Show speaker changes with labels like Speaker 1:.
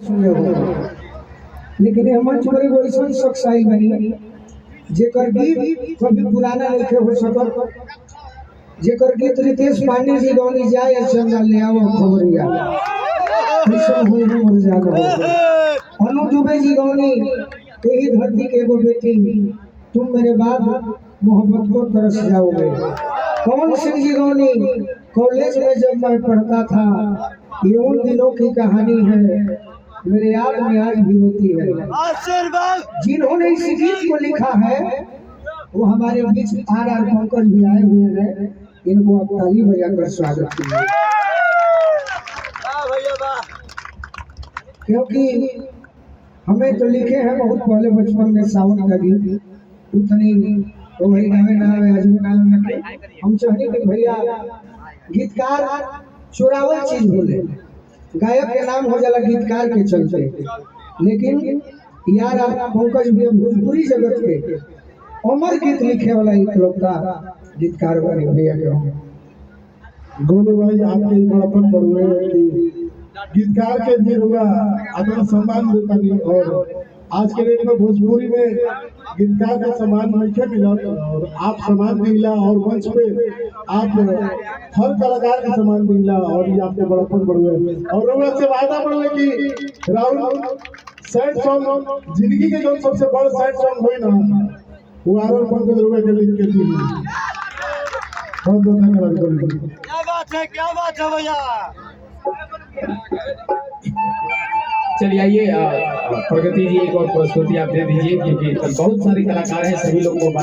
Speaker 1: सुने हो लेकिन हमर छोरी वैसन सक्साई बनी जेकर गीत कभी पुराना नहीं हो सकत। जेकर गीत रितेश पांडे जी गौनी जाए चंदा ले आओ खबरिया ऐसन होई हमर जानो। अनु दुबे जी गौनी यही धरती के एगो बेटी तुम मेरे बाद मोहब्बत को तरस जाओगे। पवन सिंह जी गौनी कॉलेज में जब मैं पढ़ता था ये उन दिनों की कहानी है मेरे याद में आज भी होती है। जिन्होंने इस गीत को लिखा है वो हमारे बीच आर पंकज भी आए हुए हैं। इनको आप ताली बजाकर स्वागत कीजिए क्योंकि हमें तो लिखे हैं बहुत पहले बचपन में सावन का गीत उतनी तो वही गावे नावे अजू नावे हम चाहते कि भैया गीतकार चुरावल चीज बोले गायक के नाम हो जाला गीतकार के चलते। लेकिन यार आप पंकज भी भोजपुरी जगत के अमर गीत लिखे वाला इकलौता गीतकार बने भैया के
Speaker 2: गोलू भाई आपके बड़ापन पर हुए कि गीतकार के भी होगा अपना सम्मान देता नहीं। और आज के डेट में भोजपुरी में गीतकार का सम्मान नहीं मिला और आप सम्मान दिला और मंच पे आप हर कलाकार का सम्मान दिला और ये आपके बड़ापन बढ़ हुए। और रोमा से वादा बढ़ कि राहुल सैड सॉन्ग जिंदगी के जो सबसे बड़ा सैड सॉन्ग हुई ना वो आरोप पंकज रोमा के लिख के थी। बहुत बहुत धन्यवाद।
Speaker 3: क्या बात है भैया।
Speaker 4: चलिए आइए प्रगति जी एक और प्रस्तुति आप दे दीजिए क्योंकि बहुत सारे कलाकार हैं सभी लोग को